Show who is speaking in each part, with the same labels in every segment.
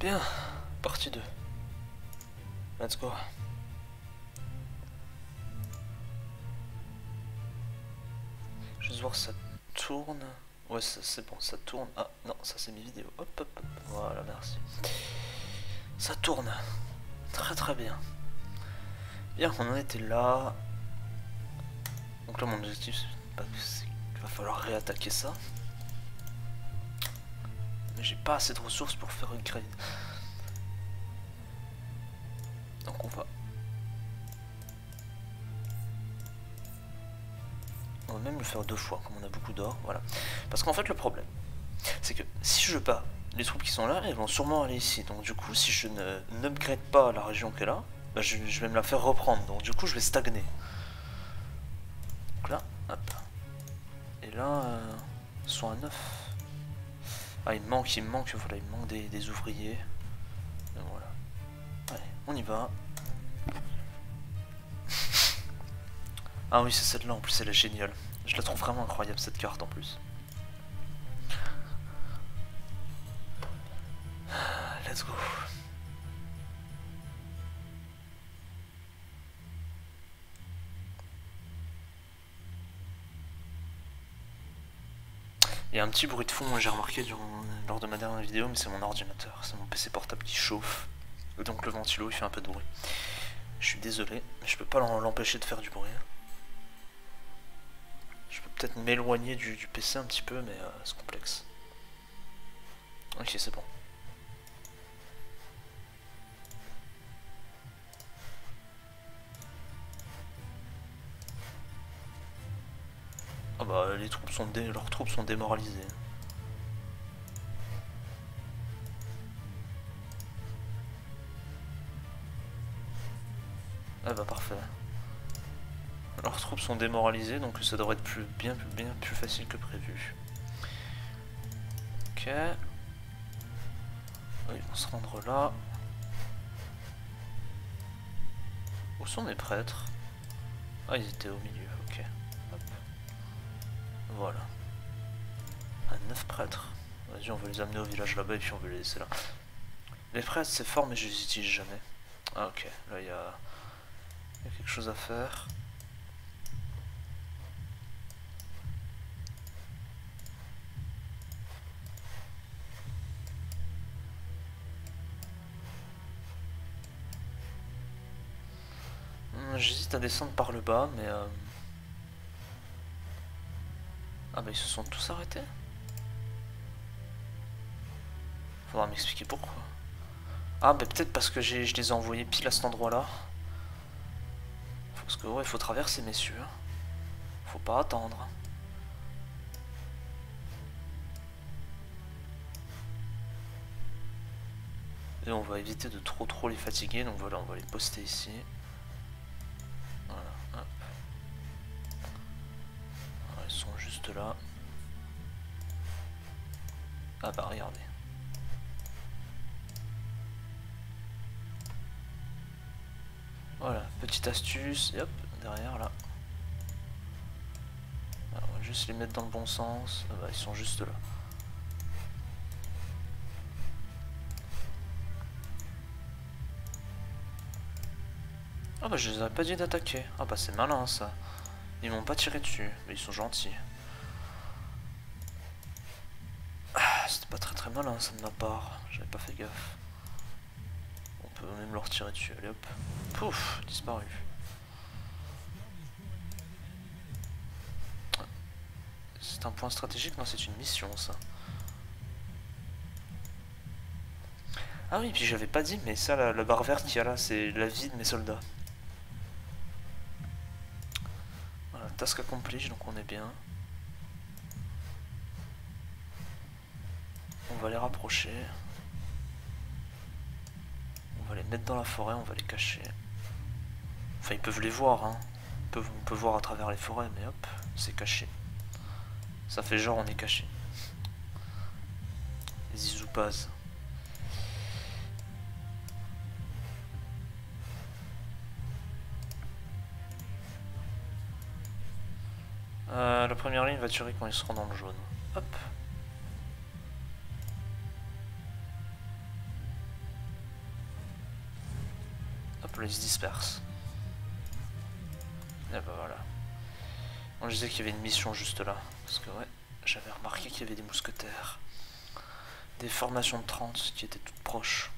Speaker 1: Bien, partie 2. Let's go. Juste voir si ça tourne. Ouais, c'est bon, ça tourne. Ah non, ça c'est mes vidéos. Hop, hop, hop. Voilà, merci. Ça tourne. Très très bien. Bien, on en était là. Donc là, mon objectif, c'est qu'il va falloir réattaquer ça. Mais j'ai pas assez de ressources pour faire une grade. Donc on va même le faire 2 fois, comme on a beaucoup d'or, voilà. Parce qu'en fait, le problème, c'est que si je bats les troupes qui sont là, elles vont sûrement aller ici. Donc du coup, si je n'upgrade pas la région qui est là, bah, je vais me la faire reprendre. Donc du coup, je vais stagner. Donc là, hop. Et là, ils sont à 9. Ah, il me manque, voilà, il me manque des ouvriers. Donc voilà. Allez, on y va. Ah oui, c'est celle-là, en plus, elle est géniale. Je la trouve vraiment incroyable, cette carte, en plus. Let's go. Il y a un petit bruit de fond, j'ai remarqué lors de ma dernière vidéo, mais c'est mon ordinateur, c'est mon PC portable qui chauffe. Et donc le ventilo, il fait un peu de bruit. Je suis désolé, mais je peux pas l'empêcher de faire du bruit. Je peux peut-être m'éloigner du PC un petit peu, mais c'est complexe. Ok, c'est bon. Ah bah, leurs troupes sont démoralisées. Ah bah parfait. Leurs troupes sont démoralisées, donc ça devrait être bien plus facile que prévu. Ok. Ils vont se rendre là. Où sont mes prêtres? Ah, ils étaient au milieu, ok. Hop. Voilà. Ah, 9 prêtres. Vas-y, on va les amener au village là-bas et puis on va les laisser là. Les prêtres, c'est fort, mais je les utilise jamais. Ah, ok. Là, il y a quelque chose à faire. J'hésite à descendre par le bas, mais... Ah bah ils se sont tous arrêtés. Faudra m'expliquer pourquoi. Ah bah peut-être parce que je les ai envoyés pile à cet endroit-là. Parce que ouais, il faut traverser, messieurs. Faut pas attendre. Et on va éviter de trop les fatiguer, donc voilà, on va les poster ici. Voilà, hop. Alors, ils sont juste là. Ah bah regardez. Voilà, petite astuce, et hop, derrière là. Alors, on va juste les mettre dans le bon sens. Ah bah ils sont juste là. Ah bah je les avais pas dit d'attaquer. Ah bah c'est malin ça. Ils m'ont pas tiré dessus, mais ils sont gentils. Ah, c'était pas très malin ça de ma part, j'avais pas fait gaffe. On peut même leur tirer dessus, allez hop. Pouf, disparu. C'est un point stratégique? Non, c'est une mission ça. Ah oui, puis j'avais pas dit, mais ça, la barre verte qu'il y a là, c'est la vie de mes soldats. Voilà, task accompli, donc on est bien. On va les rapprocher. On va les mettre dans la forêt, on va les cacher. Enfin, ils peuvent les voir, hein. On peut voir à travers les forêts, mais hop, c'est caché. Ça fait genre on est caché. Les Izoupaz. La première ligne va tirer quand ils seront dans le jaune. Hop. Là, ils se dispersent. Et bah voilà. On disait qu'il y avait une mission juste là. Parce que ouais, j'avais remarqué qu'il y avait des mousquetaires. Des formations de 30 qui étaient toutes proches.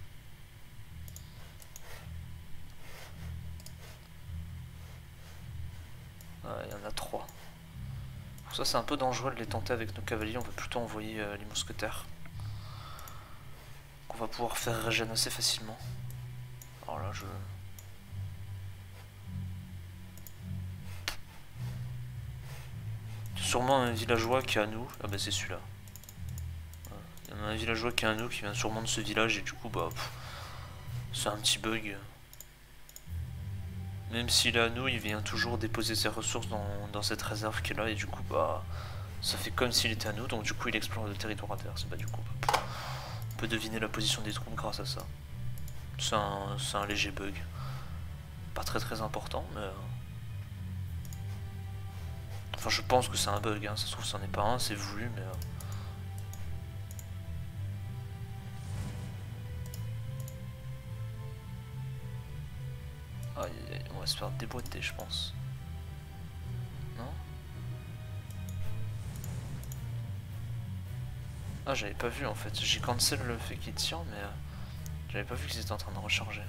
Speaker 1: Ouais, il y en a 3. Pour ça c'est un peu dangereux de les tenter avec nos cavaliers, on va plutôt envoyer les mousquetaires. Qu'on va pouvoir faire régénérer assez facilement. Alors là je... Sûrement un villageois qui est à nous. Ah bah c'est celui-là. Il y en a un villageois qui est à nous qui vient sûrement de ce village et du coup bah... C'est un petit bug. Même s'il est à nous, il vient toujours déposer ses ressources dans cette réserve qui est là et du coup bah... Ça fait comme s'il était à nous, donc du coup il explore le territoire adverse. Bah du coup, on peut deviner la position des troupes grâce à ça. C'est un léger bug. Pas très important, mais... Enfin je pense que c'est un bug, hein. Ça se trouve c'en est pas un, c'est voulu, mais... Ah, on va se faire déboîter je pense. Non? Ah j'avais pas vu en fait, j'ai cancel le fait qu'il tire, mais... J'avais pas vu qu'ils étaient en train de recharger.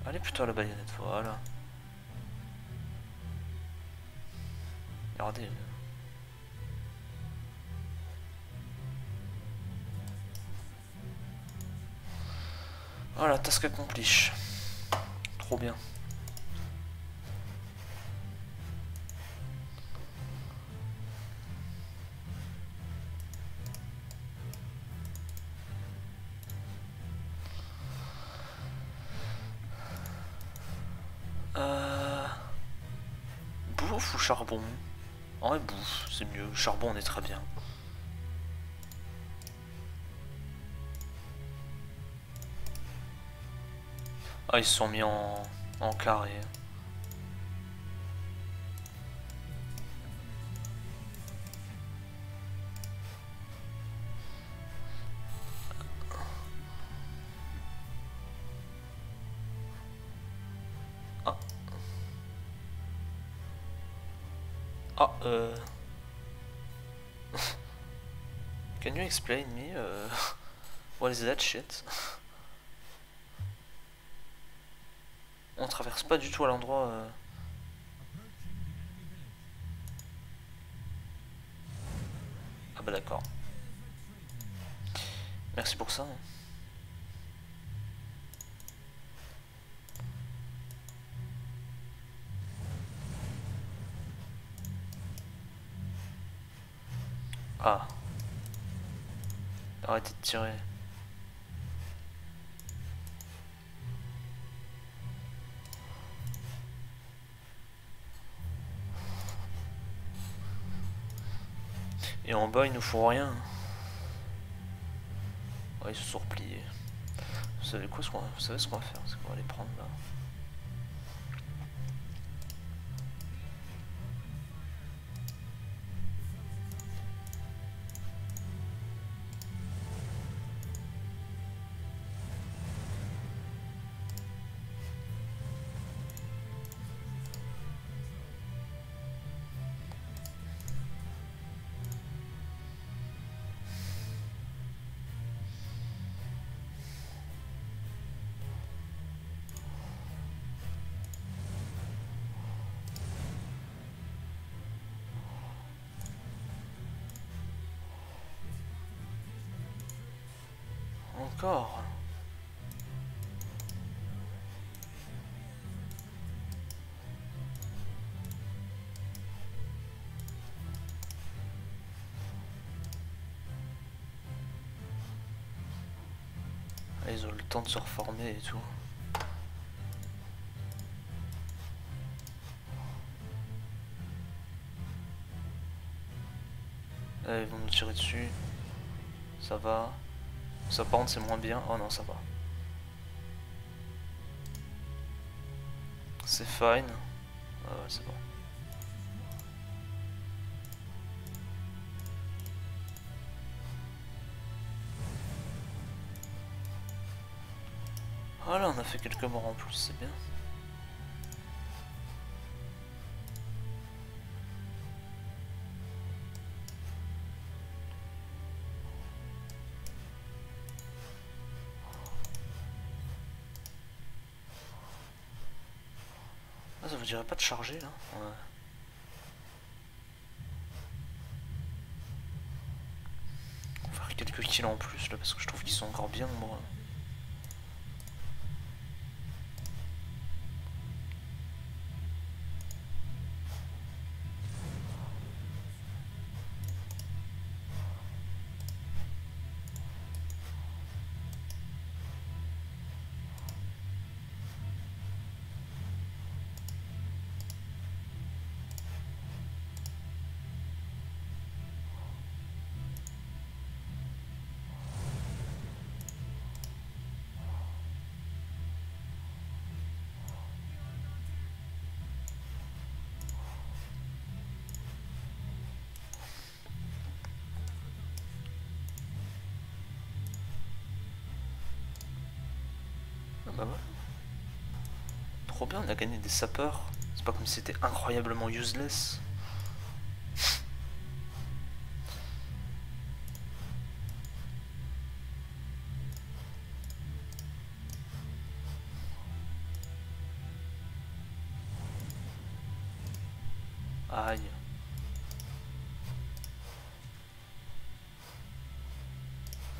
Speaker 1: Allez plutôt à la baïonnette, voilà. Regardez. Voilà, task accompli. Trop bien. Bouffe ou charbon? En vrai, bouffe, c'est mieux. Charbon, on est très bien. Ah, ils se sont mis en carré. Ah. Ah, Can you explain me what is that shit? On traverse pas du tout à l'endroit... Ah bah d'accord. Merci pour ça. Ah. Arrêtez de tirer. Et en bas, ils nous font rien. Ouais, ils se sont repliés. Vous savez quoi, vous savez ce qu'on va faire? C'est qu'on va les prendre là. Encore. Ah, ils ont le temps de se reformer et tout. Ils vont nous tirer dessus. Ça va. Ça par contre c'est moins bien. Oh non, ça va. C'est fine. Ah ouais, c'est bon. Voilà, on a fait quelques morts en plus, c'est bien. Ah, ça vous dirait pas de charger là? Ouais. On va faire quelques kills en plus là parce que je trouve qu'ils sont encore bien nombreux. Ah bah ouais. Trop bien, on a gagné des sapeurs. C'est pas comme si c'était incroyablement useless. Aïe.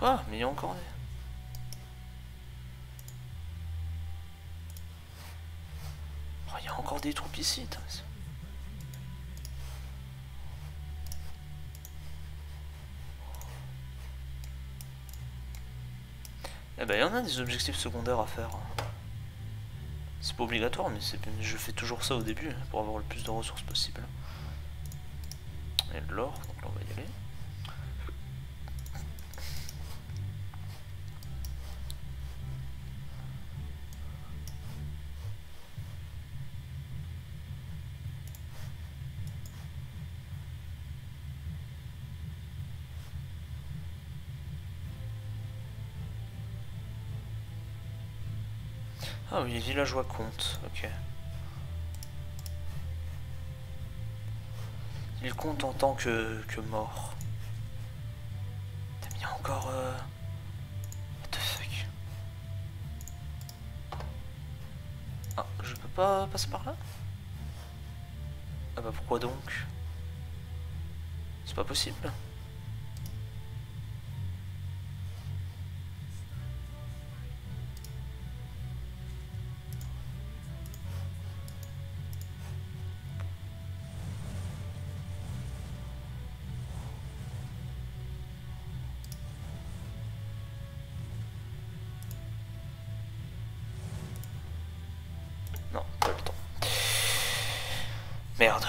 Speaker 1: Ah, mais il y a encore des... Oh, il y a encore des troupes ici. Eh ben, il y en a des objectifs secondaires à faire. C'est pas obligatoire, mais je fais toujours ça au début pour avoir le plus de ressources possible. Et de l'or, donc là on va y aller. Ah oui, les villageois comptent, ok. Ils comptent en tant que mort. T'as mis encore... What the fuck? Ah, je peux pas passer par là? Ah bah pourquoi donc? C'est pas possible. Non, pas le temps. Merde.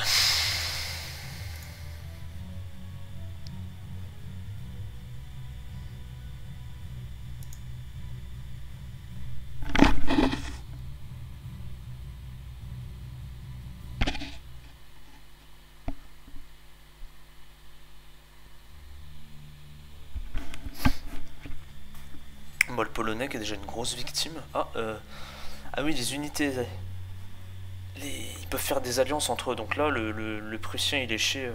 Speaker 1: Bon, le polonais qui est déjà une grosse victime. Ah oui, les unités... Ils peuvent faire des alliances entre eux. Donc là, le prussien, il est chez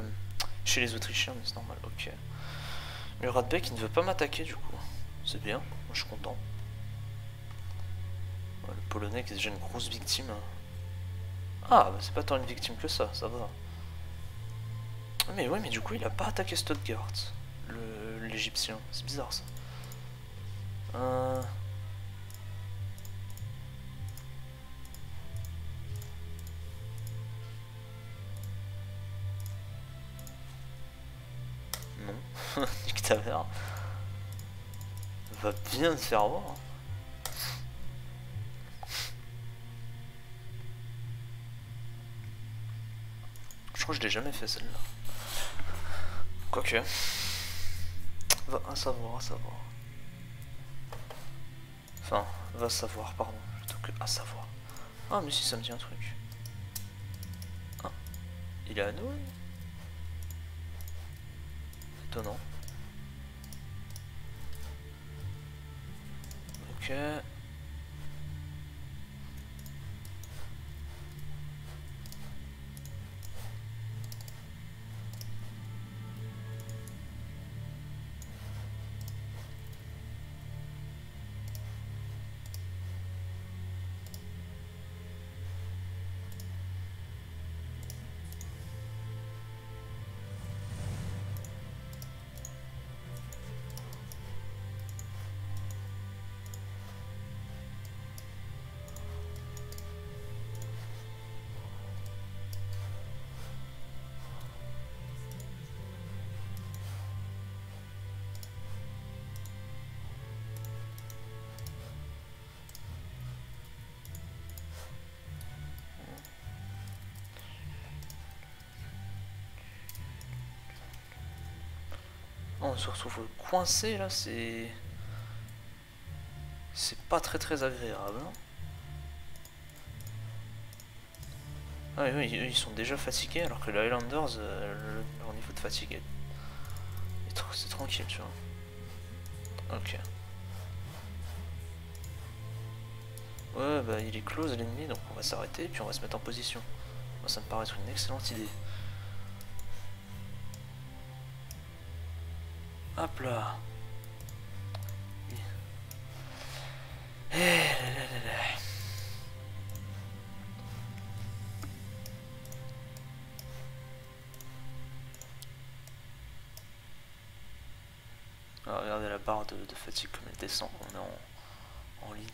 Speaker 1: les autrichiens, mais c'est normal, ok. Le Radbeck, il ne veut pas m'attaquer, du coup. C'est bien, moi je suis content. Ouais, le polonais qui est déjà une grosse victime. Ah, bah c'est pas tant une victime que ça va. Mais ouais, mais du coup, il a pas attaqué Stuttgart, l'Égyptien. C'est bizarre, ça. Non. Nique ta mère. Va bien te faire voir. Je crois que je l'ai jamais fait celle-là. Quoique. Va à savoir, à savoir. Enfin, va savoir, pardon, plutôt que à savoir. Ah, mais si, ça me dit un truc. Ah, il est à nous. Étonnant. Ok. On se retrouve coincé là, c'est pas très agréable. Hein. Ah oui, eux, ils sont déjà fatigués alors que les Highlanders, leur niveau de fatigue c'est tranquille, tu vois. Ok. Ouais, bah il est close l'ennemi, donc on va s'arrêter puis on va se mettre en position. Moi, ça me paraît être une excellente idée. Hop là. Ah, regardez la barre de fatigue comme elle descend quand on est en ligne.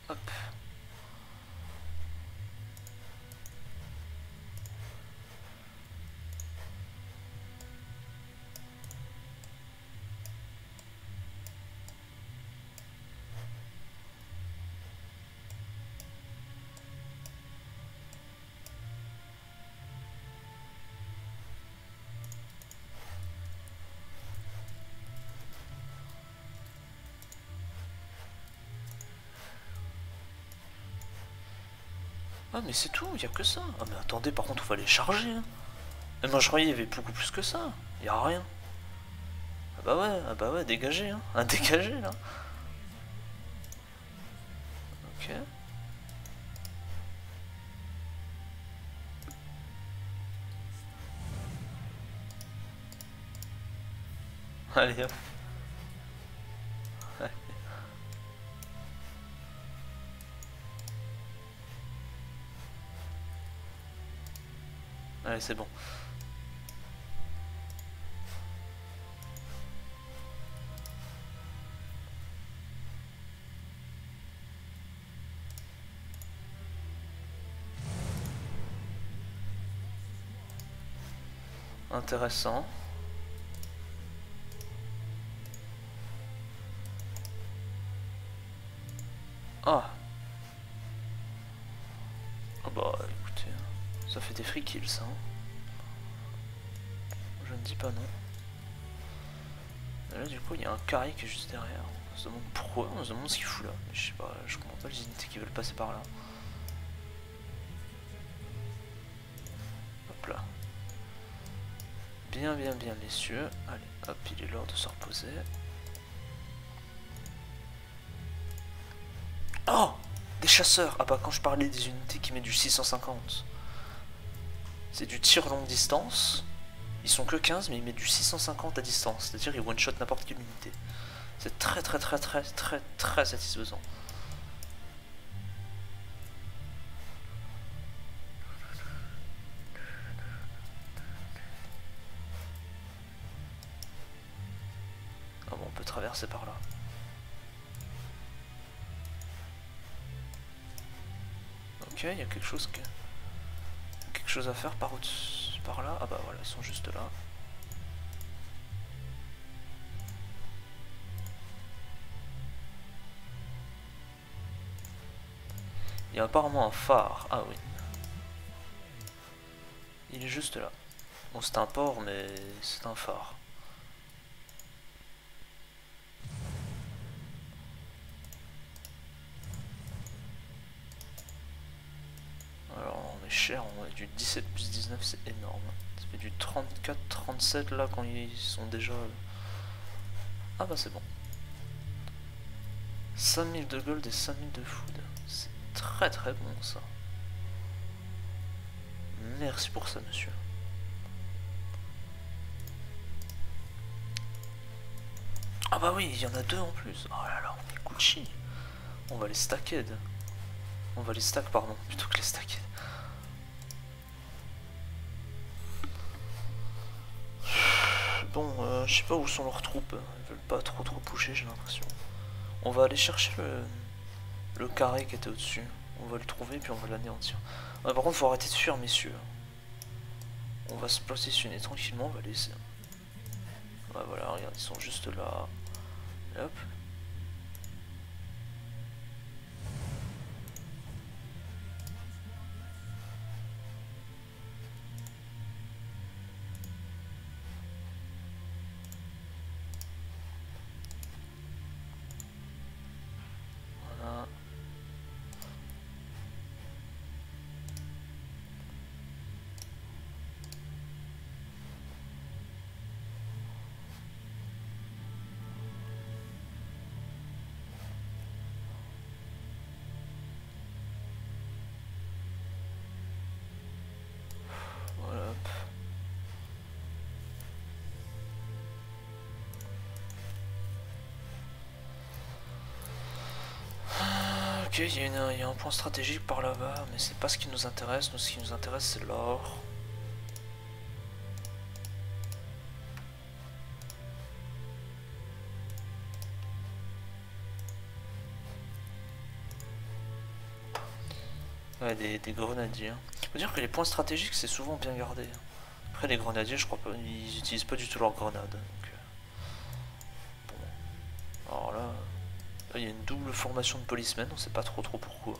Speaker 1: Hop. Ah mais c'est tout, il y a que ça. Ah mais attendez, par contre, on va les charger. Hein. Et moi je croyais qu'il y avait beaucoup plus que ça. Il y a rien. Ah bah ouais, dégagez, hein. Ah, dégagez là. Ok. Allez hop. Allez, c'est bon. Intéressant. Ah. Ah bah écoutez, ça fait des free kills ça. Hein. Je ne dis pas non. Et là du coup il y a un carré qui est juste derrière. On se demande pourquoi, on se demande ce qu'il fout là. Mais je sais pas, je comprends pas les unités qui veulent passer par là. Hop là. Bien messieurs. Allez, hop, il est l'heure de se reposer. Oh, des chasseurs. Ah bah quand je parlais des unités qui mettent du 650. C'est du tir longue distance. Ils sont que 15 mais ils mettent du 650 à distance. C'est-à-dire ils one-shot n'importe quelle unité. C'est très satisfaisant. Ah bon, on peut traverser par là. Ok, il y a quelque chose à faire par là. Ah bah voilà, ils sont juste là. Il y a apparemment un phare. Ah oui. Il est juste là. Bon, c'est un port, mais c'est un phare. Alors, on est cher, on a du 17 plus 19, c'est énorme. Ça fait du 34, 37 là quand ils sont déjà... Ah bah c'est bon. 5000 de gold et 5000 de food. C'est très bon ça. Merci pour ça, monsieur. Ah bah oui, il y en a deux en plus. Oh là là, on est Gucci. On va les stacked. On va les stack, pardon, plutôt que les stacked. Bon, je sais pas où sont leurs troupes. Ils veulent pas trop pusher, j'ai l'impression. On va aller chercher le carré qui était au-dessus. On va le trouver puis on va l'anéantir. Ouais, par contre, faut arrêter de fuir, messieurs. On va se positionner tranquillement, on va laisser. Ouais, voilà, regarde, ils sont juste là. Et hop. Ok, il y a un point stratégique par là-bas, mais c'est pas ce qui nous intéresse. Nous, ce qui nous intéresse, c'est l'or. Ouais, des grenadiers. Faut dire que les points stratégiques, c'est souvent bien gardé. Après, les grenadiers, je crois pas, ils utilisent pas du tout leurs grenades. Donc, bon. Alors là, il y a une double formation de policemen, on sait pas trop pourquoi.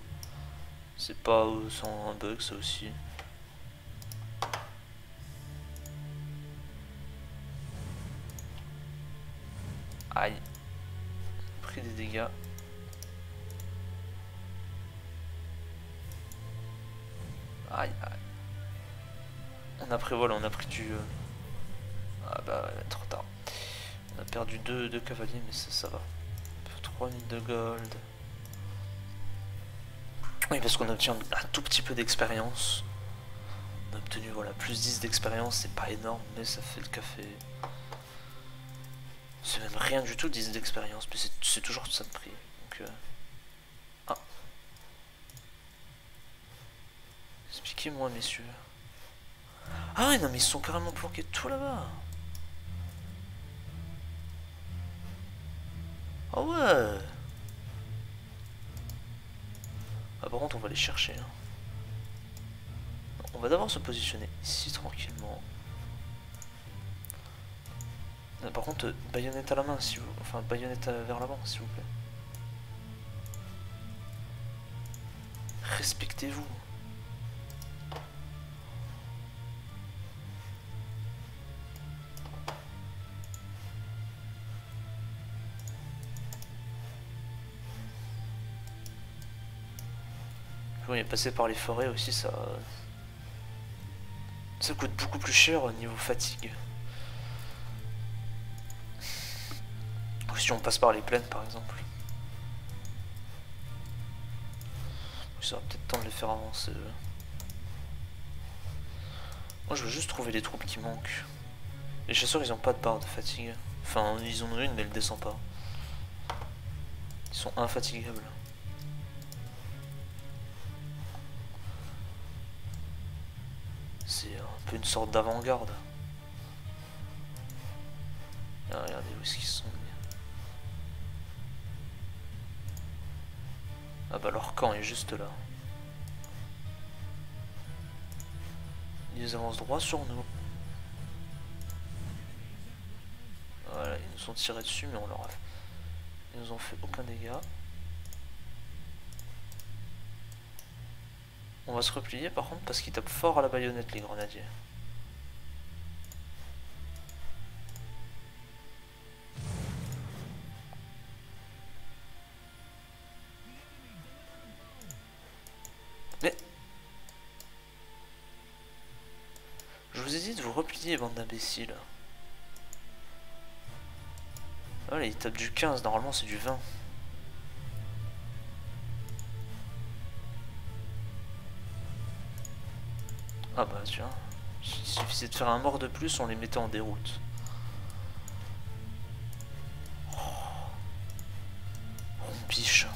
Speaker 1: C'est pas sans un bug, ça aussi. Aïe. Pris des dégâts. Aïe, aïe. On a pris, voilà, on a pris du... Ah bah, trop tard. On a perdu deux cavaliers, mais ça va. 3000 de gold. Oui, parce qu'on obtient un tout petit peu d'expérience. On a obtenu, voilà, plus 10 d'expérience, c'est pas énorme, mais ça fait le café. C'est même rien du tout, 10 d'expérience, mais c'est toujours ça de prix. Donc, Ah. Expliquez-moi, messieurs. Ah ouais, non, mais ils sont carrément planqués tout là-bas. Ah ouais. Ah, par contre, on va les chercher. Hein. On va d'abord se positionner ici tranquillement. Par contre, baïonnette à la main, si vous... Enfin, baïonnette vers l'avant, s'il vous plaît. Respectez-vous. Bon, il est passé par les forêts aussi, ça coûte beaucoup plus cher au niveau fatigue. Ou si on passe par les plaines, par exemple. Ça va peut-être temps de les faire avancer. Moi, je veux juste trouver les troupes qui manquent. Les chasseurs, ils ont pas de barre de fatigue. Enfin, ils en ont une, mais elle descend pas. Ils sont infatigables. C'est un peu une sorte d'avant-garde. Ah, regardez où est-ce qu'ils sont. Ah bah leur camp est juste là. Ils avancent droit sur nous. Voilà, ils nous ont tiré dessus, mais on leur a... Ils nous ont fait aucun dégât. On va se replier par contre parce qu'ils tapent fort à la baïonnette, les grenadiers. Mais... Je vous ai dit de vous replier, bande d'imbéciles. Voilà, ils tapent du 15, normalement c'est du 20. Ah bah tu vois, il suffisait de faire un mort de plus, on les mettait en déroute. Oh, rompiche.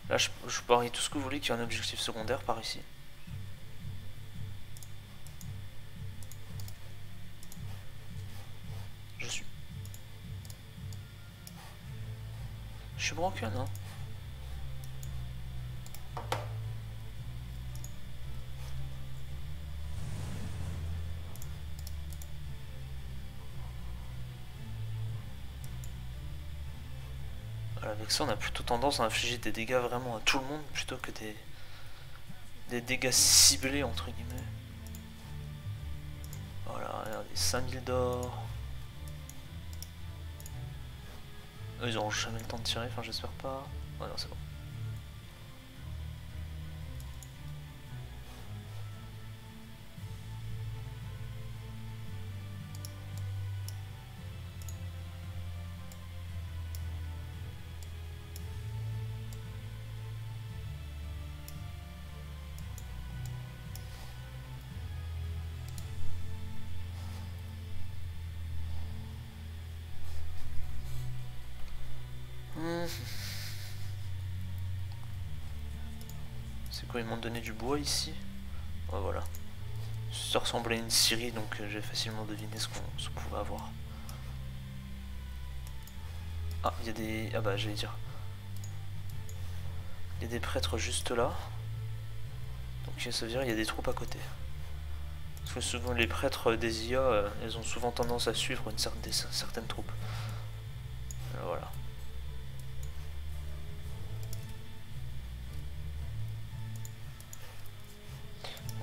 Speaker 1: Là, je parie tout ce que vous voulez qu'il y ait un objectif secondaire par ici. Je suis broken, hein. Voilà, avec ça, on a plutôt tendance à infliger des dégâts vraiment à tout le monde plutôt que des dégâts ciblés entre guillemets. Voilà, regardez, 5000 d'or. Eux, ils auront jamais le temps de tirer, enfin j'espère pas. Ouais, non, c'est bon. C'est quoi, ils m'ont donné du bois ici? Ouais, voilà. Ça ressemblait à une scierie, donc j'ai facilement deviné ce qu'on pouvait avoir. Ah, il y a des... Ah bah, j'allais dire... Il y a des prêtres juste là. Donc ça veut dire qu'il y a des troupes à côté. Parce que souvent les prêtres des IA, elles ont souvent tendance à suivre certaines troupes. Voilà.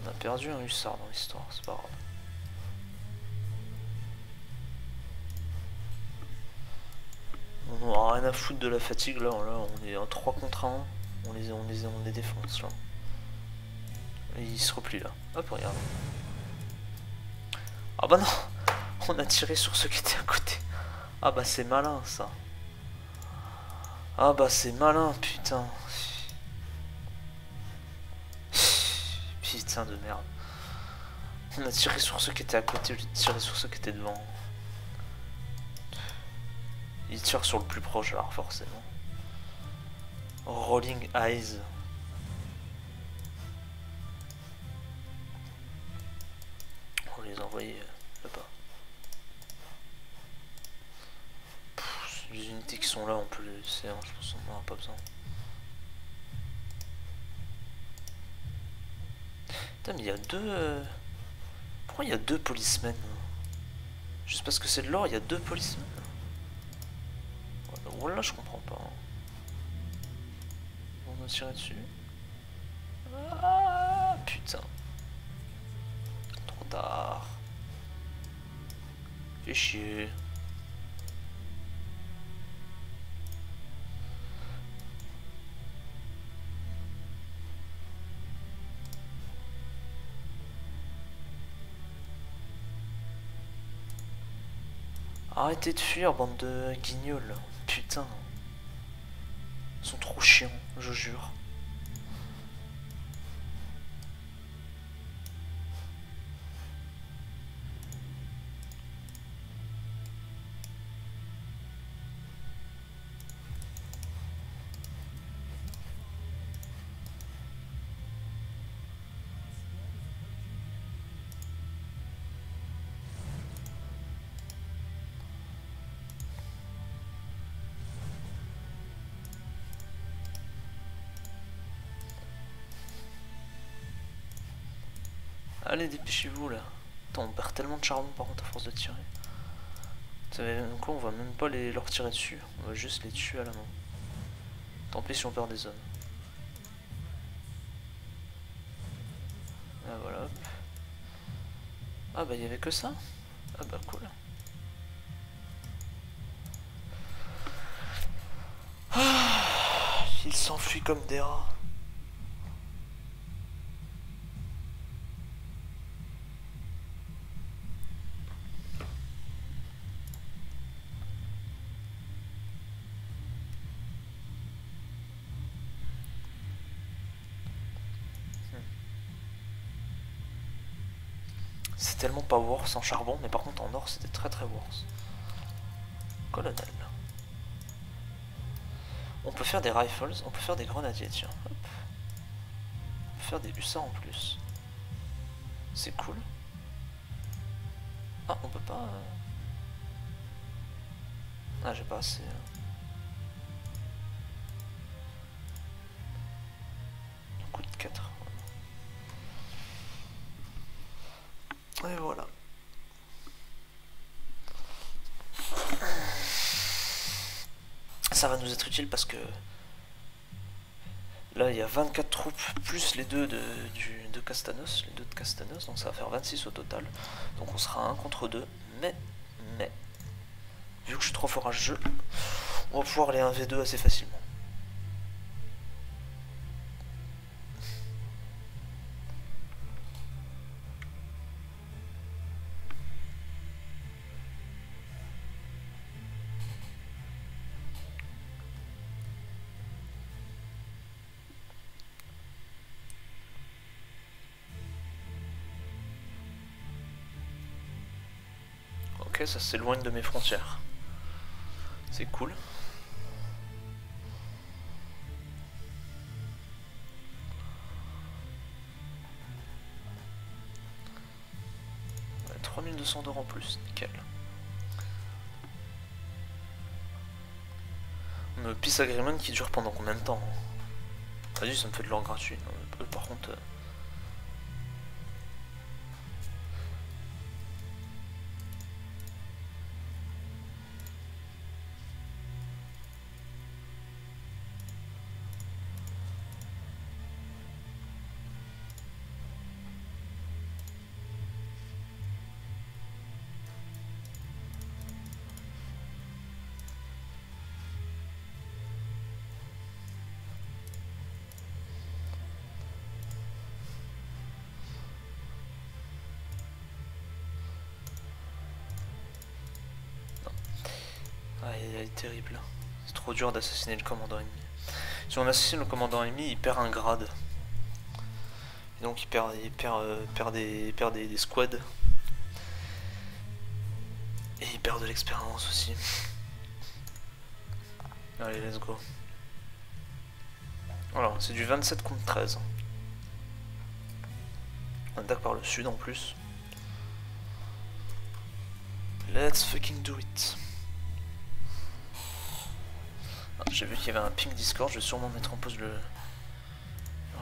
Speaker 1: On a perdu un hussard dans l'histoire, c'est pas grave. On n'aura rien à foutre de la fatigue là, on est en 3 contre 1, on les défonce là. Et il se replie là. Hop, regarde. Ah bah non, on a tiré sur ceux qui étaient à côté. Ah bah c'est malin ça. Ah bah c'est malin, putain. Putain de merde. On a tiré sur ceux qui étaient à côté au lieu de tirer sur ceux qui étaient devant. Il tire sur le plus proche alors forcément. Rolling Eyes. On va les envoyer là-bas. Les unités qui sont là, on peut les laisser, hein, je pense qu'on n'en aura pas besoin. Putain, mais il y a deux... Pourquoi il y a 2 policemen? Juste parce que c'est de l'or, il y a 2 policemen. Voilà, je comprends pas. On va tirer dessus. Ah, putain. Trop tard. Fais chier. Arrêtez de fuir, bande de guignols. Putain. Ils sont trop chiants, je jure. Allez, dépêchez-vous là. Attends, on perd tellement de charbon par contre à force de tirer. Vous savez quoi, on va même pas leur tirer dessus. On va juste les tuer à la main. Tant pis si on perd des hommes. Ah voilà, hop. Ah bah il y avait que ça. Ah bah cool. Ah, ils s'enfuient comme des rats. C'est tellement pas worse en charbon, mais par contre en or c'était très très worse. Colonel. On peut faire des rifles, on peut faire des grenadiers, tiens. Hop. On peut faire des hussards en plus. C'est cool. Ah, on peut pas... Ah, j'ai pas assez... Un coup de 4. Et voilà. Ça va nous être utile parce que là il y a 24 troupes plus les deux de Castanos, les deux de Castanos, donc ça va faire 26 au total. Donc on sera 1 contre 2, mais vu que je suis trop fort à ce jeu, on va pouvoir les 1v2 assez facilement. Ok, ça s'éloigne de mes frontières. C'est cool. 3200 d'or en plus, nickel. Peace Agreement qui dure pendant combien de temps? Vas-y, ça me fait de l'or gratuit. Non, par contre... Ah, il est terrible. C'est trop dur d'assassiner le commandant ennemi. Si on assassine le commandant ennemi, il perd un grade. Et donc il perd des squads. Et il perd de l'expérience aussi. Allez, let's go. Alors, c'est du 27 contre 13. On attaque par le sud en plus. Let's fucking do it. J'ai vu qu'il y avait un ping Discord, je vais sûrement mettre en pause le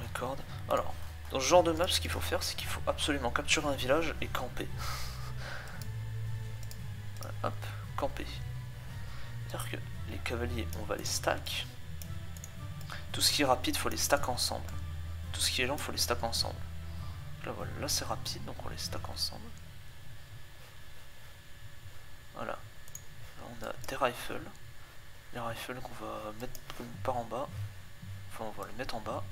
Speaker 1: record. Alors, dans ce genre de map, ce qu'il faut faire, c'est qu'il faut absolument capturer un village et camper. Voilà, hop, camper. C'est-à-dire que les cavaliers, on va les stack. Tout ce qui est rapide, faut les stack ensemble. Tout ce qui est lent, faut les stack ensemble. Là, voilà, là c'est rapide, donc on les stack ensemble. Voilà. Là, on a des rifles. Les rifles qu'on va mettre par en bas. Enfin, on va les mettre en bas.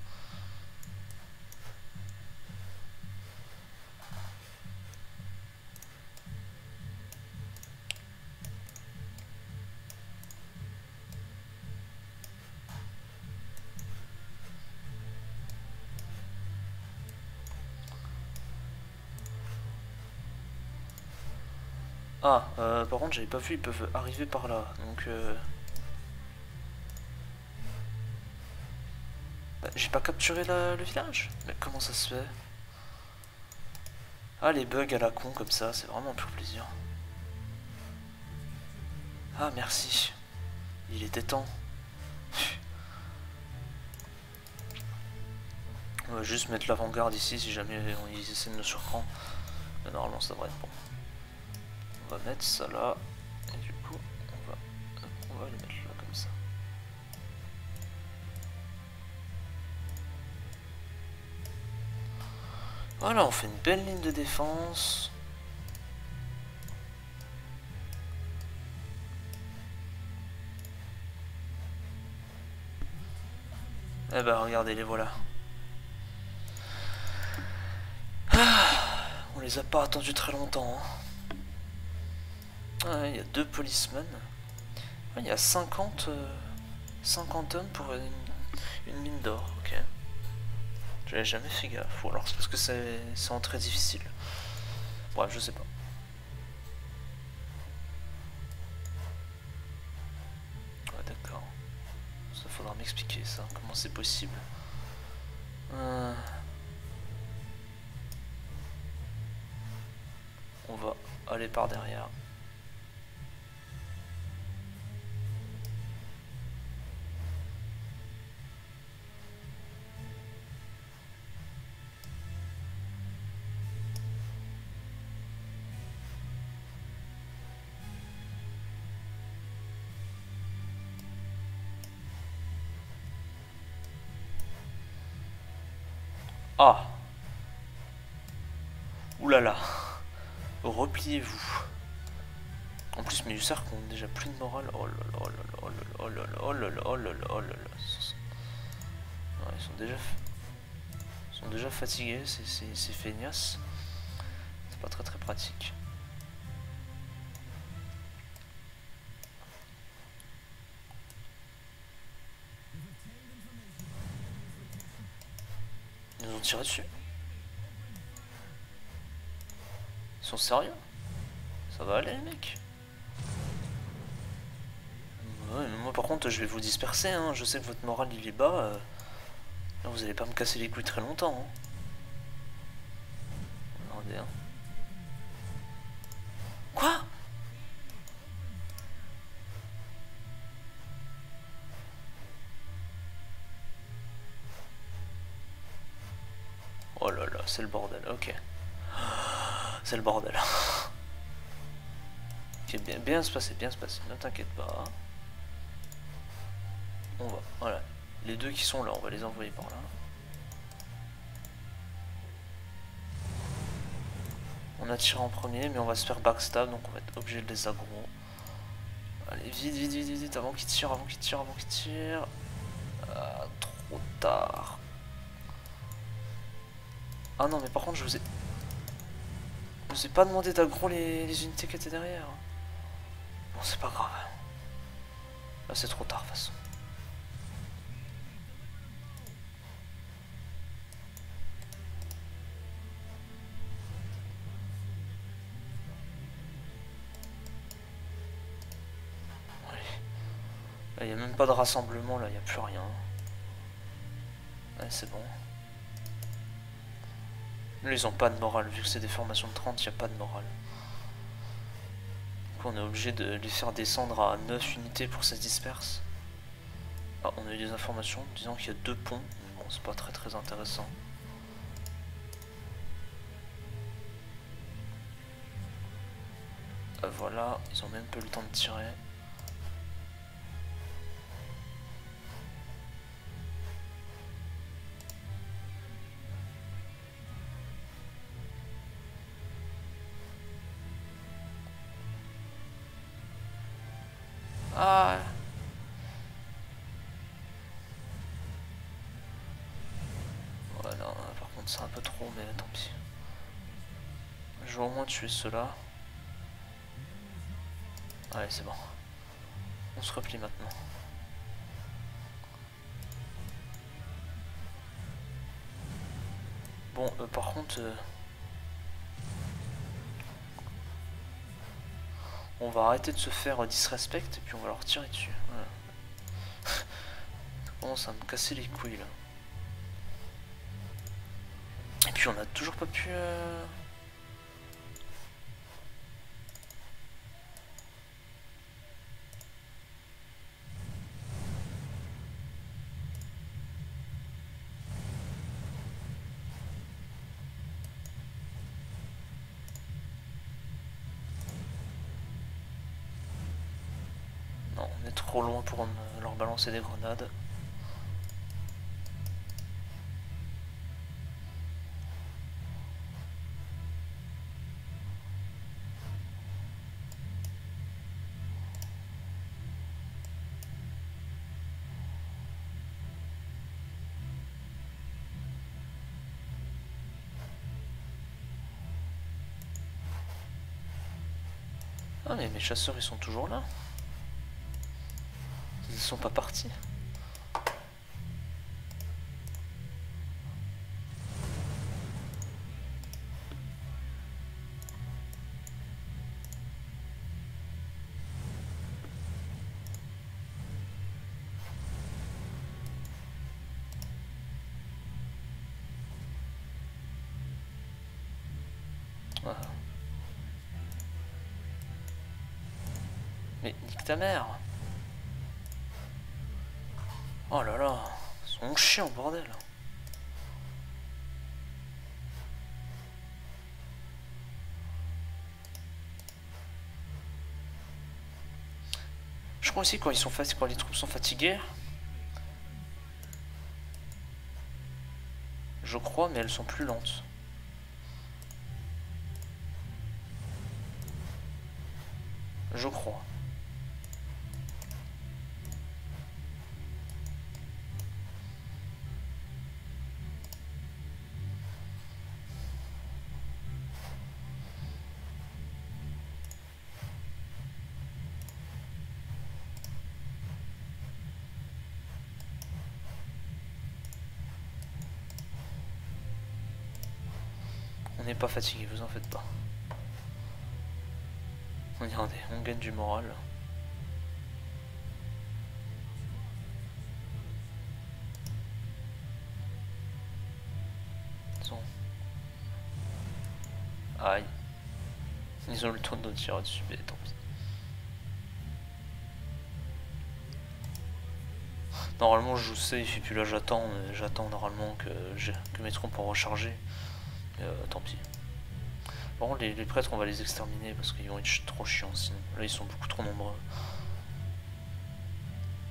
Speaker 1: Ah, par contre, j'avais pas vu, ils peuvent arriver par là. Donc, bah, j'ai pas capturé le village. Mais comment ça se fait? Ah, les bugs à la con comme ça, c'est vraiment un pur plaisir. Ah, merci. Il était temps. On va juste mettre l'avant-garde ici si jamais ils essaient de nous surprendre. Mais normalement, ça devrait être bon. On va mettre ça là. Et du coup, on va les mettre là comme ça. Voilà, on fait une belle ligne de défense. Eh ben regardez, les voilà. On les a pas attendus très longtemps. Hein. Ah, il y a 2 policemen. Ah, il y a 50 hommes pour une mine d'or. Ok. J'avais jamais fait gaffe. Ou alors c'est parce que c'est en très difficile. Bref, je sais pas. Ouais, d'accord. Ça faudra m'expliquer ça. Comment c'est possible. On va aller par derrière. Ah. Oulala. Repliez-vous. En plus, mes hussards ont déjà plus de morale. Oh là là, oh là là, oh là là, oh là là, oh là là, oh là là, oh là là. Ouais, ils sont déjà fatigués, c'est feignasse. C'est pas très très pratique. Ils nous ont tiré dessus. Ils sont sérieux? Ça va aller les mecs? Ouais, mais moi par contre je vais vous disperser, hein. Je sais que votre morale il est bas. Là, vous allez pas me casser les couilles très longtemps. Hein. Regardez, hein. c'est le bordel, ok. C'est le bordel. Ok, bien se passer, ne t'inquiète pas. On va, voilà. Les deux qui sont là, on va les envoyer par là. On a tiré en premier, mais on va se faire backstab, donc on va être obligé de les aggro. Allez, vite, avant qu'ils tirent, Ah, trop tard. Ah non, mais par contre, je vous ai pas demandé d'aggro les unités qui étaient derrière. Bon, c'est pas grave. Là, c'est trop tard, de toute façon. Là, il n'y a même pas de rassemblement, là, il n'y a plus rien. Ouais, c'est bon. Là, ils ont pas de morale, vu que c'est des formations de 30, il n'y a pas de morale. Du coup, on est obligé de les faire descendre à 9 unités pour que ça se disperse. Ah, on a eu des informations disant qu'il y a 2 ponts. Bon, c'est pas très intéressant. Voilà, ils ont même pas eu le temps de tirer. Ah. Voilà, par contre c'est un peu trop, mais tant pis. Je vais au moins tuer ceux-là. Allez, c'est bon. On se replie maintenant. Bon, par contre... on va arrêter de se faire disrespect et puis on va leur tirer dessus. Voilà. Ça commence à me casser les couilles là. Et puis on a toujours pas pu... Non, on est trop loin pour leur balancer des grenades. Ah mais mes chasseurs ils sont toujours là. Ils sont pas partis. Voilà. Mais nique ta mère. Oh là là, ils sont chiants bordel. Je crois aussi quand quand les troupes sont fatiguées. Je crois, mais elles sont plus lentes. Je crois. On n'est pas fatigué, vous en faites pas. Regardez, on gagne du moral. Aïe. Ils ont le temps de nous tirer dessus, mais tant pis. Normalement je joue safe et puis là j'attends normalement que mes troupes ont rechargé. Tant pis. Par contre, les prêtres, on va les exterminer parce qu'ils vont être trop chiants sinon. Là, ils sont beaucoup trop nombreux.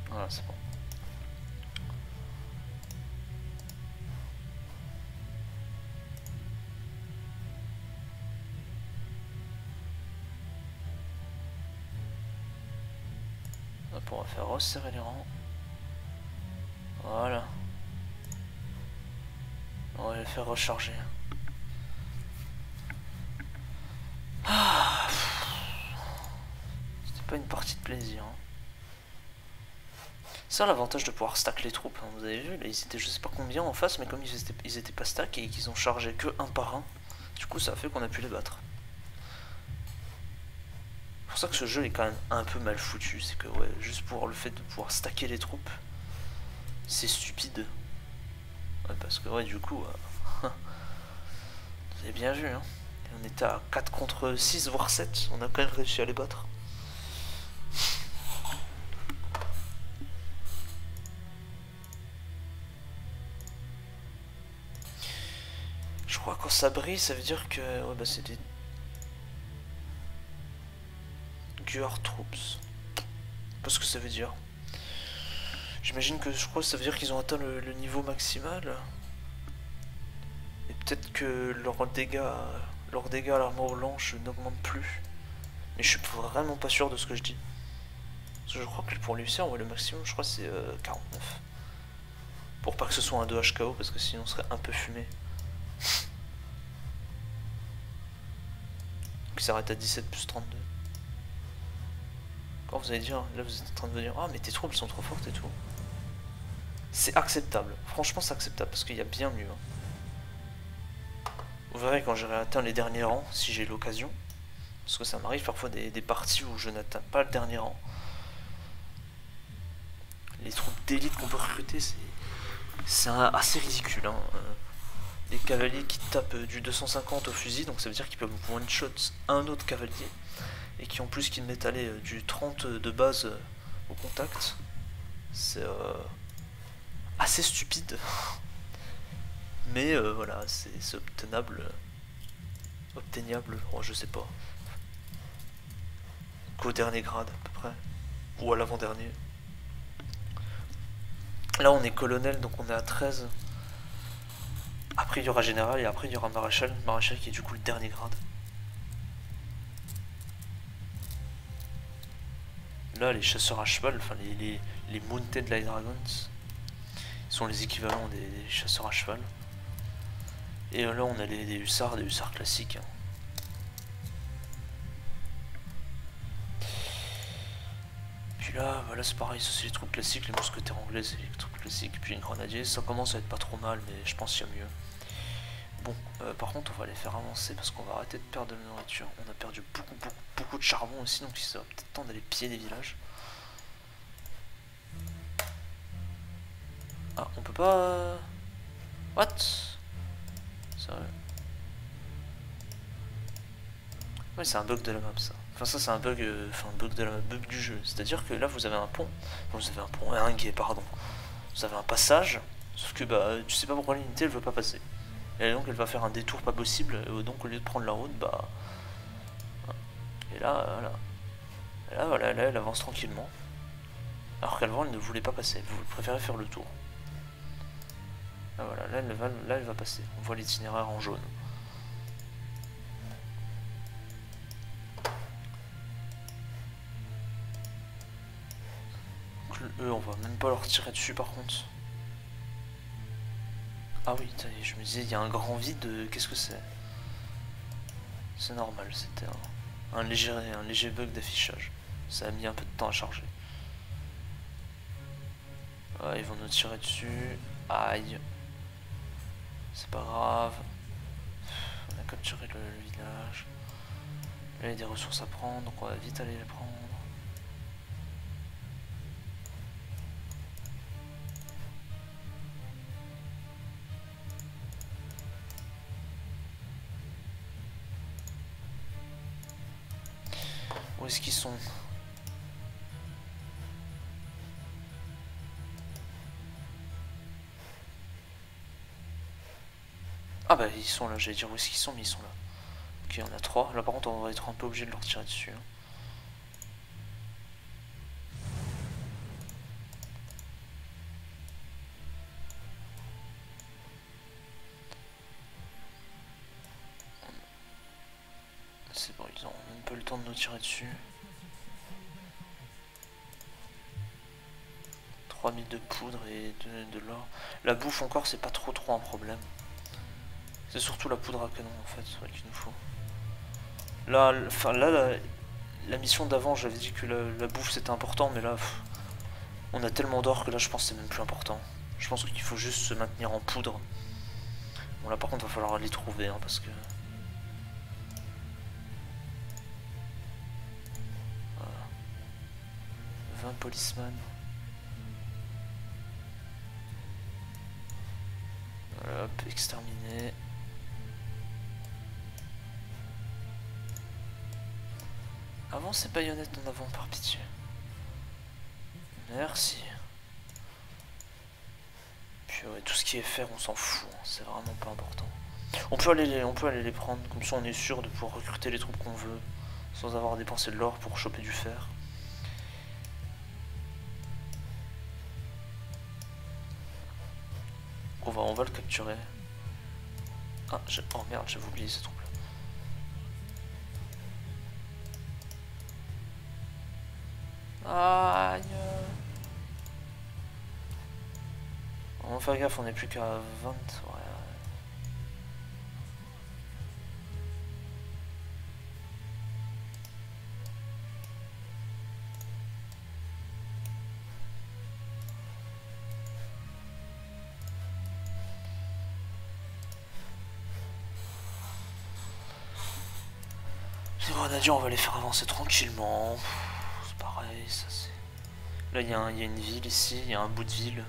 Speaker 1: Voilà, c'est bon. Hop, on va faire resserrer les rangs. Voilà. On va les faire recharger. Ah, c'était pas une partie de plaisir. Hein. C'est ça l'avantage de pouvoir stack les troupes. Hein. Vous avez vu, là, ils étaient je sais pas combien en face, mais comme ils étaient pas stack et qu'ils ont chargé que un par un, du coup ça a fait qu'on a pu les battre. C'est pour ça que ce jeu est quand même un peu mal foutu. C'est que ouais, juste pour le fait de pouvoir stacker les troupes, c'est stupide. Ouais, parce que ouais, du coup, vous avez bien vu, hein. On était à 4 contre 6, voire 7. On a quand même réussi à les battre. Je crois que quand ça brille, ça veut dire que ouais, bah, c'est des Guard Troops. Je sais pas ce que ça veut dire. J'imagine que je crois que ça veut dire qu'ils ont atteint le niveau maximal. Et peut-être que leurs dégâts à l'armure blanche n'augmentent plus. Mais je suis vraiment pas sûr de ce que je dis. Parce que je crois que pour réussir, ouais, le maximum, je crois c'est 49. Pour pas que ce soit un 2 HKO, parce que sinon on serait un peu fumé. Donc il s'arrête à 17 plus 32. Quand vous allez dire, là vous êtes en train de vous dire, ah mais tes troupes sont trop fortes et tout. C'est acceptable, franchement c'est acceptable, parce qu'il y a bien mieux. Hein. Vous verrez quand j'aurai atteint les derniers rangs, si j'ai l'occasion. Parce que ça m'arrive parfois des parties où je n'atteins pas le dernier rang. Les troupes d'élite qu'on peut recruter, c'est assez ridicule. Hein. Les cavaliers qui tapent du 250 au fusil, donc ça veut dire qu'ils peuvent one-shot un autre cavalier. Et qui en plus qui mettent aller du 30 de base au contact. C'est assez stupide. Mais voilà, c'est obtenable. Obteniable, oh, je sais pas. Qu'au dernier grade à peu près. Ou à l'avant-dernier. Là on est colonel, donc on est à 13. Après il y aura général et après il y aura maréchal. Maréchal qui est du coup le dernier grade. Là les chasseurs à cheval, enfin les Mounted Light Dragons, sont les équivalents des chasseurs à cheval. Et là on a des hussards classiques. Hein. Puis là, voilà c'est pareil, ça c'est les troupes classiques, les mousquetaires anglais c'est les troupes classiques. Puis les grenadiers, ça commence à être pas trop mal, mais je pense qu'il y a mieux. Bon, par contre on va les faire avancer parce qu'on va arrêter de perdre de la nourriture. On a perdu beaucoup de charbon aussi, donc ça va peut-être temps d'aller piller des villages. Ah, on peut pas... What? Sérieux? Ouais, c'est un bug de la map ça. Enfin ça c'est un bug, bug de la map, bug du jeu. C'est-à-dire que là vous avez un pont, enfin, vous avez un pont, un guet, pardon. Vous avez un passage, sauf que bah tu sais pas pourquoi l'unité elle veut pas passer. Et donc elle va faire un détour pas possible, et donc au lieu de prendre la route, bah... Et là, voilà. Et là, voilà, là, elle avance tranquillement. Alors qu'avant, elle ne voulait pas passer, vous préférez faire le tour. Là, voilà, là, elle va passer. On voit l'itinéraire en jaune. Donc, eux, on va même pas leur tirer dessus par contre. Ah oui, je me disais, il y a un grand vide, qu'est-ce que c'est? C'est normal, c'était un léger bug d'affichage. Ça a mis un peu de temps à charger. Ouais, ils vont nous tirer dessus. Aïe. C'est pas grave. On a capturé le village. Là, il y a des ressources à prendre, donc on va vite aller les prendre. Où est-ce qu'ils sont? Ah bah ils sont là, j'allais dire où est-ce qu'ils sont, mais ils sont là. Ok, on a 3. Là par contre on va être un peu obligé de leur tirer dessus. Hein. C'est bon, ils ont même pas le temps de nous tirer dessus. 3000 de poudre et de l'or. La bouffe encore, c'est pas trop un problème. C'est surtout la poudre à canon en fait qu'il nous faut. Là, enfin, là la mission d'avant, j'avais dit que la bouffe c'était important, mais là, on a tellement d'or que là, je pense que c'est même plus important. Je pense qu'il faut juste se maintenir en poudre. Bon, là par contre, il va falloir les trouver hein, parce que. Voilà. 20 policeman. Hop, exterminé. Avant ces baïonnettes en avant, par pitié. Merci. Puis ouais, tout ce qui est fer, on s'en fout, hein, c'est vraiment pas important. On peut aller les prendre, comme ça on est sûr de pouvoir recruter les troupes qu'on veut, sans avoir dépensé de l'or pour choper du fer. On va le capturer. Ah, oh merde, j'avais oublié ces troupes là. Aïe. On va faire gaffe, on est plus qu'à 20. Ouais. Les grenadiers, on va les faire avancer tranquillement. C'est pareil, ça c'est. Là, il y a une ville ici, il y a un bout de ville.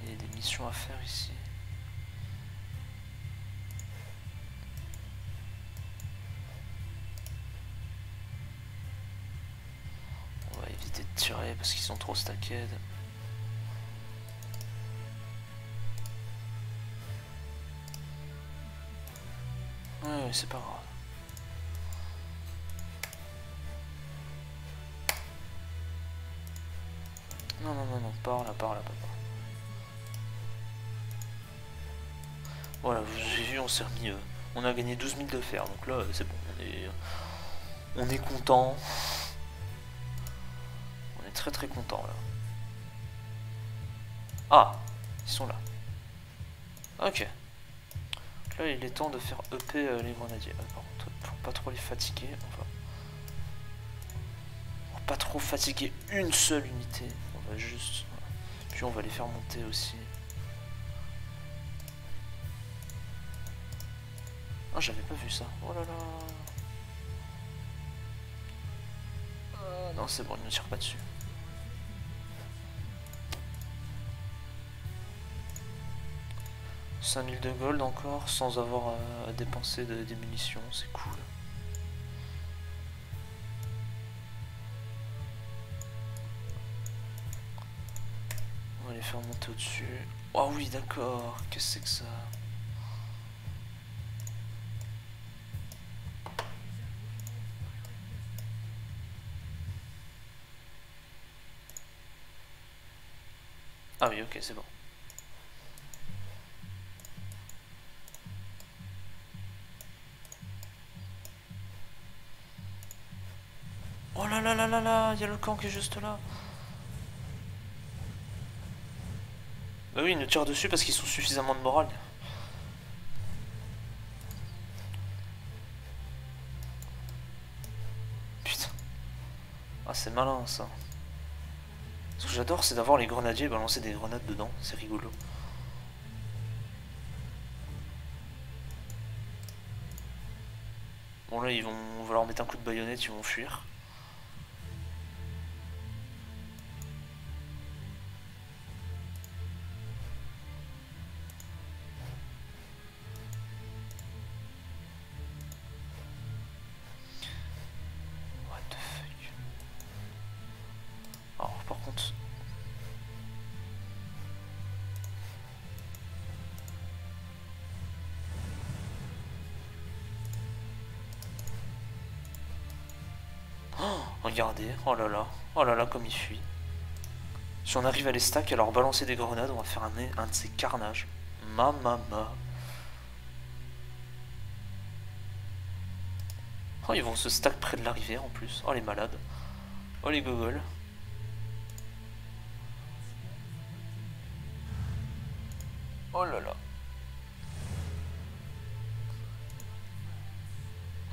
Speaker 1: Il y a des missions à faire ici. On va éviter de tirer parce qu'ils sont trop stacked. Ouais, c'est pas grave. Non, par là, papa. Voilà, vous avez vu, on s'est remis. On a gagné 12 000 de fer, donc là, c'est bon, on est content. On est très content là. Ah, ils sont là. Ok. Donc là, il est temps de faire EP les grenadiers. Par contre, pour pas trop les fatiguer, on va. Pour pas trop fatiguer une seule unité, on va juste. Puis on va les faire monter aussi. Ah, j'avais pas vu ça. Oh là là. Non, c'est bon, il ne tire pas dessus. « 5000 de gold encore, sans avoir à dépenser des munitions, c'est cool. » On va les faire monter au-dessus. Oh oui, d'accord, qu'est-ce que c'est que ça? Ah oui, ok, c'est bon. Oh là là là là là, il y a le camp qui est juste là. Bah oui, ils nous tirent dessus parce qu'ils sont suffisamment de morale. Putain. Ah, c'est malin ça. Ce que j'adore, c'est d'avoir les grenadiers balancer des grenades dedans, c'est rigolo. Bon là, on va leur mettre un coup de baïonnette, ils vont fuir. regardez, oh là là, comme il fuit. Si on arrive à les stack et leur balancer des grenades, on va faire un de ces carnages. Mamma. Oh, ils vont se stack près de la rivière en plus. Oh, les malades. Oh, les gogoles. Oh là là.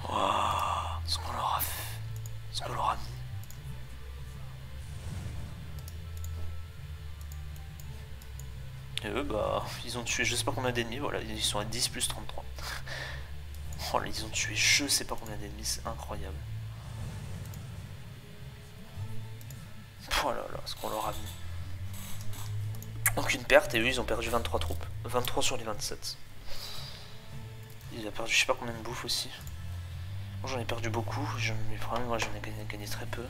Speaker 1: Waouh, ce qu'on leur a fait. Ce qu'on leur a mis. Et eux, bah, ils ont tué je sais pas combien d'ennemis, voilà, ils sont à 10 plus 33. Oh là, ils ont tué je sais pas combien d'ennemis, c'est incroyable. Oh là là, ce qu'on leur a mis. Aucune perte, et eux, ils ont perdu 23 troupes. 23 sur les 27. Il a perdu je sais pas combien de bouffe aussi. Moi j'en ai perdu beaucoup, mais problème, moi j'en ai gagné très peu.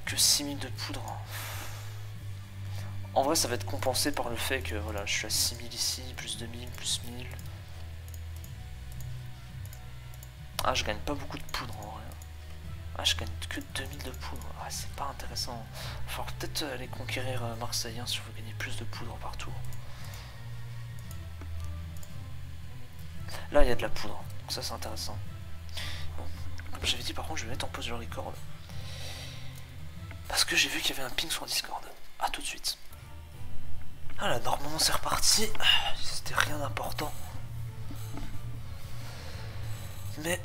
Speaker 1: Que 6000 de poudre. En vrai ça va être compensé par le fait que voilà, je suis à 6000 ici, plus 2000, plus 1000. Ah, je gagne pas beaucoup de poudre en vrai. Ah, je gagne que 2000 de poudre. Ah, c'est pas intéressant. Il va falloir peut-être aller conquérir Marseille si on veut gagner plus de poudre par tour. Là, il y a de la poudre. Donc ça, c'est intéressant. Bon. Comme j'avais dit, par contre, je vais mettre en pause le record. Parce que j'ai vu qu'il y avait un ping sur Discord. A tout de suite. Ah là, normalement, c'est reparti. C'était rien d'important. Mais,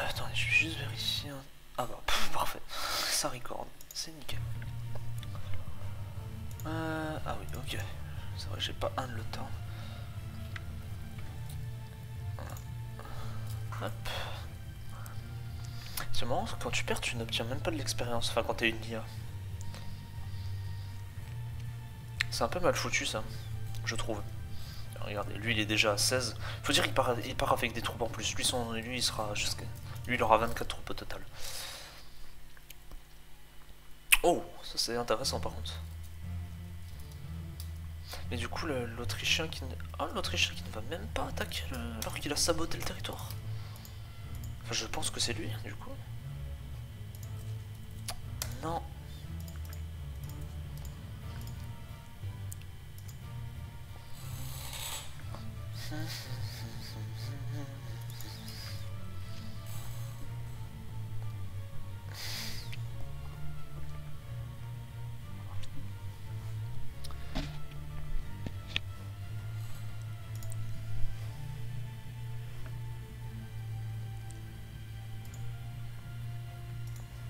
Speaker 1: attendez, je vais juste vérifier. Ah bah, parfait. Ça record. C'est nickel. Ah oui, ok. C'est vrai, j'ai pas un de le temps. Hop. C'est marrant, quand tu perds, tu n'obtiens même pas de l'expérience. Enfin, quand t'es une IA. C'est un peu mal foutu, ça, je trouve. Regardez, lui, il est déjà à 16. Faut dire, il part avec des troupes en plus. Lui, il sera jusqu'à... Lui, il aura 24 troupes au total. Oh, ça c'est intéressant, par contre. Mais du coup, l'Autrichien qui ne... Ah, l'Autrichien qui ne va même pas attaquer alors qu'il a saboté le territoire. Enfin, je pense que c'est lui, du coup. Non.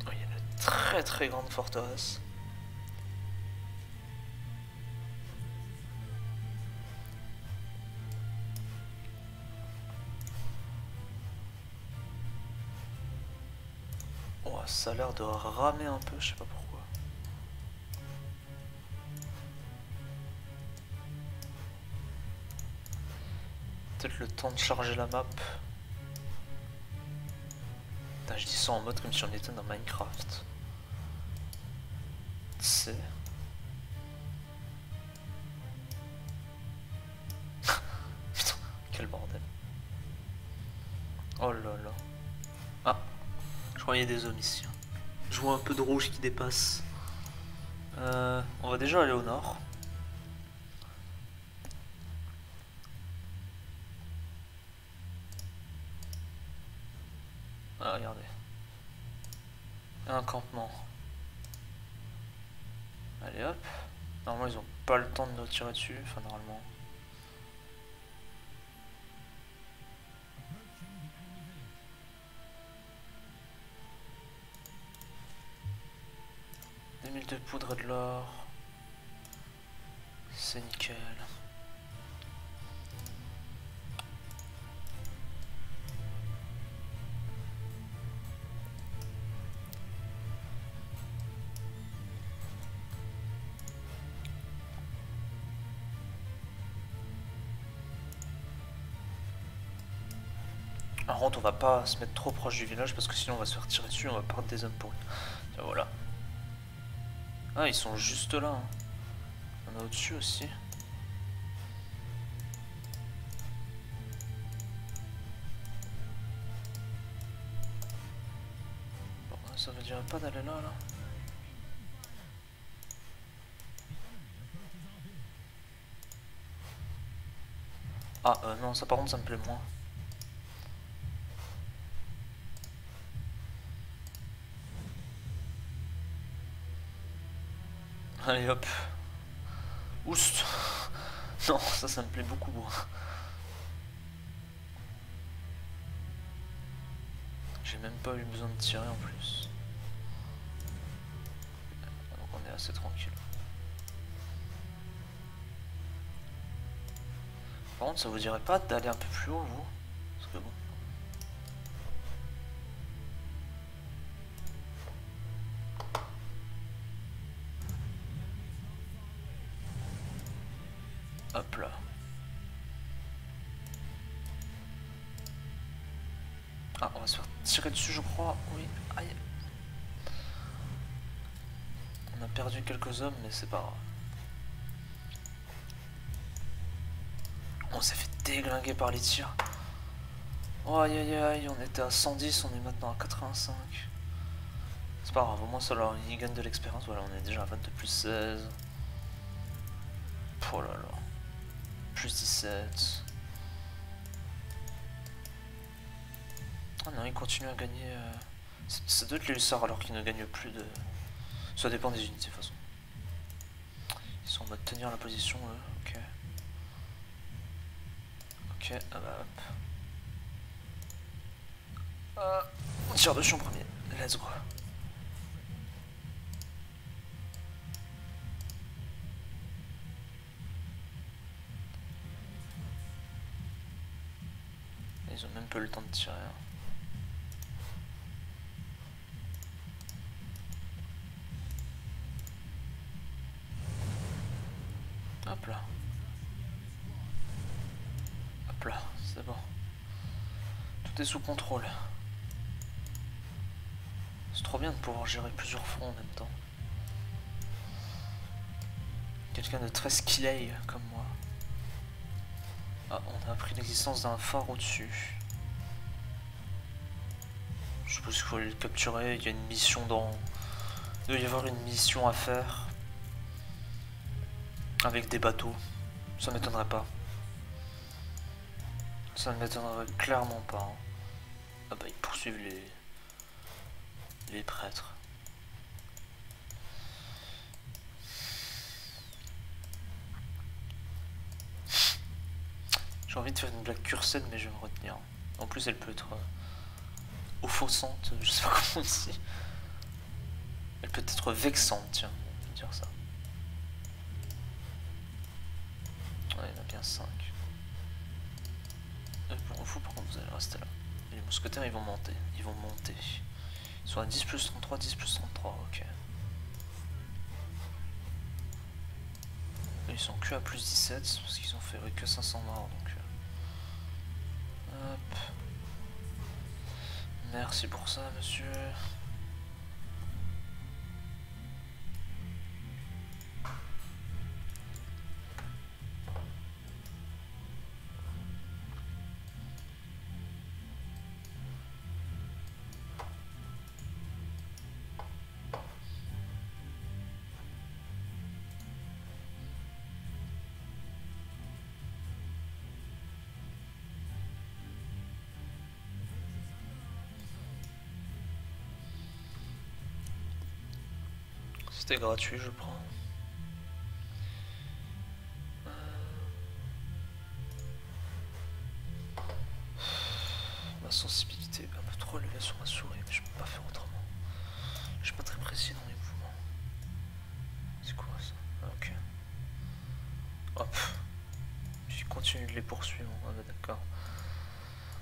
Speaker 1: Oh, il y a une très très grande forteresse. Oh, ça a l'air de ramer un peu, je sais pas pourquoi. Peut-être le temps de charger la map. Putain, je dis ça en mode comme si on était dans Minecraft. C'est... Putain, quel bordel. Oh là là. Ah, je crois qu'il y a des zones ici. Je vois un peu de rouge qui dépasse. On va déjà aller au nord. Ah, regardez. Un campement. Allez hop. Normalement ils ont pas le temps de nous tirer dessus. Enfin normalement. Des mille de poudre et de l'or. C'est nickel. Par contre, on va pas se mettre trop proche du village parce que sinon on va se faire tirer dessus, on va perdre des hommes pour lui. Tiens, voilà. Ah, ils sont juste là. Hein. On a au-dessus aussi. Bon, dirait pas d'aller là, là. Ah, non, ça par contre, ça me plaît moins. Allez, hop. Oust. Non, ça me plaît beaucoup moins. J'ai même pas eu besoin de tirer en plus. Donc on est assez tranquille. Par contre, ça vous dirait pas d'aller un peu plus haut, vous? Parce que bon. Hop là. Ah, on va se faire tirer dessus, je crois. Oui, aïe. On a perdu quelques hommes, mais c'est pas grave. On s'est fait déglinguer par les tirs. Oh, aïe aïe aïe, on était à 110, on est maintenant à 85. C'est pas grave, au moins ça leur il gagne de l'expérience. Voilà, on est déjà à 22 plus 16. Oh là là. Plus 17. Ah non, il continue à gagner. Ça doit être les hussards alors qu'ils ne gagnent plus de. Ça dépend des unités de toute façon. Ils sont en mode tenir la position eux, ok. Ok, ah bah hop. On tire dessus en premier, let's go. Ils ont même pas eu le temps de tirer. Hein. Hop là. Hop là, c'est bon. Tout est sous contrôle. C'est trop bien de pouvoir gérer plusieurs fronts en même temps. Quelqu'un de très skillé comme moi. Ah, on a appris l'existence d'un phare au-dessus. Je suppose qu'il faut le capturer, il y a une mission dans... Il doit y avoir une mission à faire. Avec des bateaux. Ça m'étonnerait pas. Ça ne m'étonnerait clairement pas. Hein. Ah bah ils poursuivent les prêtres. J'ai envie de faire une blague cursède mais je vais me retenir. En plus elle peut être offensante, je sais pas comment on dit. Elle peut être vexante, tiens, on peut dire ça. Ouais, il y en a bien 5. Pour vous, par contre, vous allez rester là. Et les mousquetaires, ils vont monter. Ils vont monter. Ils sont à 10 plus 33, 10 plus 33, ok. Et ils sont que à plus 17, parce qu'ils ont fait que 500 morts, donc... Hop. Merci pour ça, monsieur. C'était gratuit, je prends. Ma sensibilité est un peu trop élevée sur ma souris, mais je peux pas faire autrement. Je suis pas très précis dans les mouvements. C'est quoi ça? Ah, ok. Hop. Puis continue de les poursuivre. Ah bah d'accord.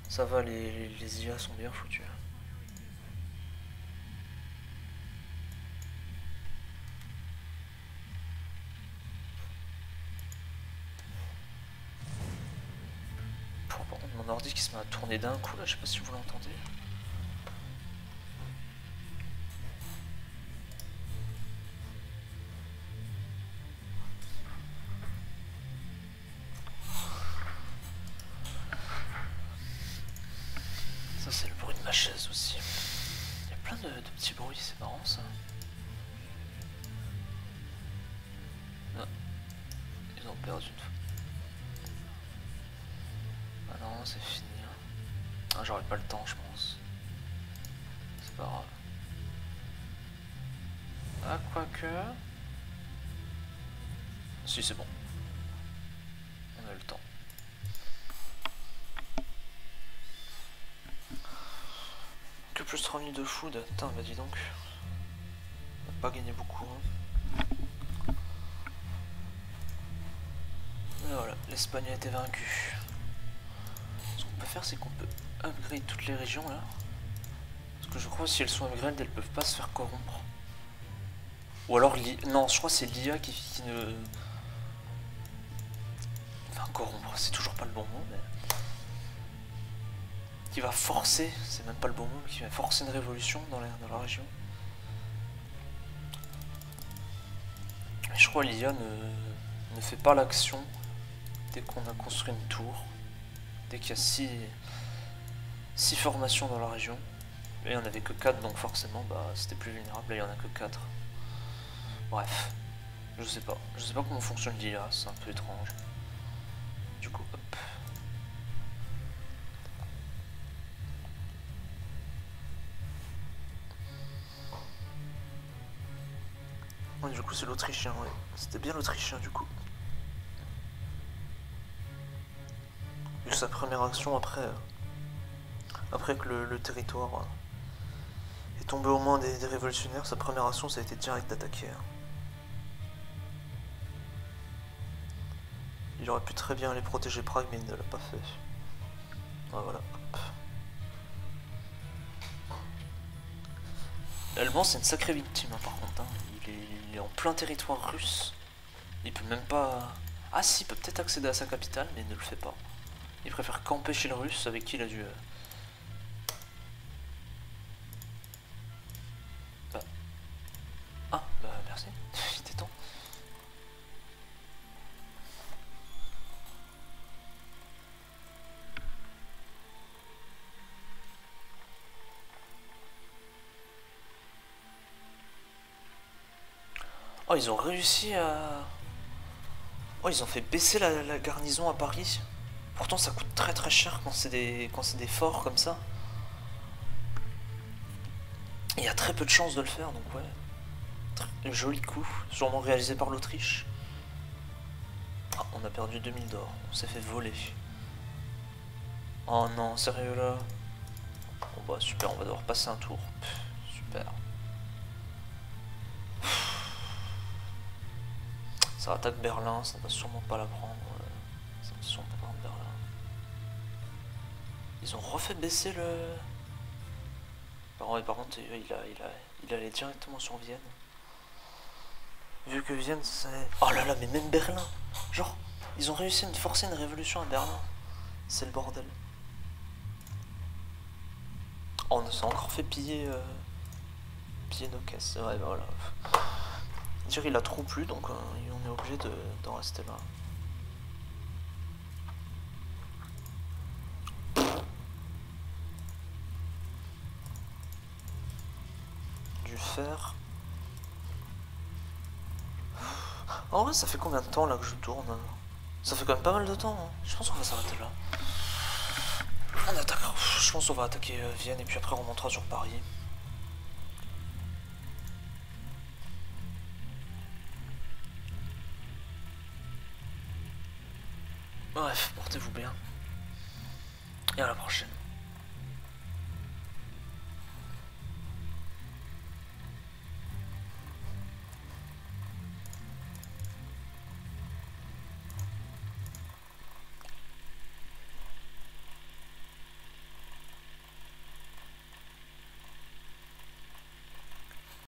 Speaker 1: Ça va, les IA sont bien foutus. Mon ordi qui se met à tourner d'un coup là, je sais pas si vous l'entendez. Ça c'est le bruit de ma chaise aussi. Il y a plein de petits bruits, c'est marrant ça. Ah, ils ont perdu une fois. Ah non, c'est fini. Ah, j'aurai pas le temps, je pense. C'est pas grave. Ah, quoique... Si, c'est bon. On a le temps. Que plus 3 minutes de food. Putain, bah dis donc. On n'a pas gagné beaucoup. Hein. Et voilà, l'Espagne a été vaincue. Ce qu'on peut faire, c'est qu'on peut upgrade toutes les régions là. Parce que je crois que si elles sont upgrade, elles peuvent pas se faire corrompre. Ou alors, non, je crois que c'est l'IA qui ne... Enfin, corrompre, c'est toujours pas le bon mot, mais... Qui va forcer, c'est même pas le bon mot, mais qui va forcer une révolution dans la région. Et je crois que l'IA ne fait pas l'action dès qu'on a construit une tour. Dès qu'il y a 6 formations dans la région. Et il n'y en avait que 4, donc forcément, bah, c'était plus vulnérable. Là, il n'y en a que 4. Bref, je sais pas comment fonctionne l'IA, c'est un peu étrange. Du coup, hop. Ouais, du coup, c'est l'Autrichien, ouais. C'était bien l'Autrichien, du coup. Et sa première action après que le territoire est tombé aux mains des révolutionnaires, sa première action, ça a été direct d'attaquer. Il aurait pu très bien aller protéger Prague, mais il ne l'a pas fait. Ah, voilà, hop. L'Allemand, c'est une sacrée victime, hein, par contre. Hein. Il est en plein territoire russe. Il peut même pas... Ah si, il peut peut-être accéder à sa capitale, mais il ne le fait pas. Il préfère camper chez le russe, avec qui il a dû... Ah, bah merci, il était temps. Oh, ils ont réussi à... Oh, ils ont fait baisser la garnison à Paris. Pourtant, ça coûte très très cher quand c'est des forts comme ça. Il y a très peu de chances de le faire, donc ouais. Joli coup, sûrement réalisé par l'Autriche. Ah, on a perdu 2000 d'or, on s'est fait voler. Oh non, sérieux là? Bon bah super, on va devoir passer un tour. Pff, super. Ça attaque Berlin, ça va sûrement pas la prendre. Ça va sûrement pas prendre Berlin. Ils ont refait baisser le... Par contre, il allait directement sur Vienne. Vu que Vienne, c'est... Oh là là, mais même Berlin. Genre, ils ont réussi à forcer une révolution à Berlin. C'est le bordel. Oh, on s'est encore fait piller nos caisses. Ouais, bah voilà. Dire il a trop plu, donc on est obligé d'en rester là. Du fer. En vrai, ça fait combien de temps là que je tourne? Ça fait quand même pas mal de temps. Hein. Je pense qu'on va s'arrêter là. On attaque. Je pense qu'on va attaquer Vienne et puis après on remontera sur Paris. Bref, portez-vous bien. Et à la prochaine.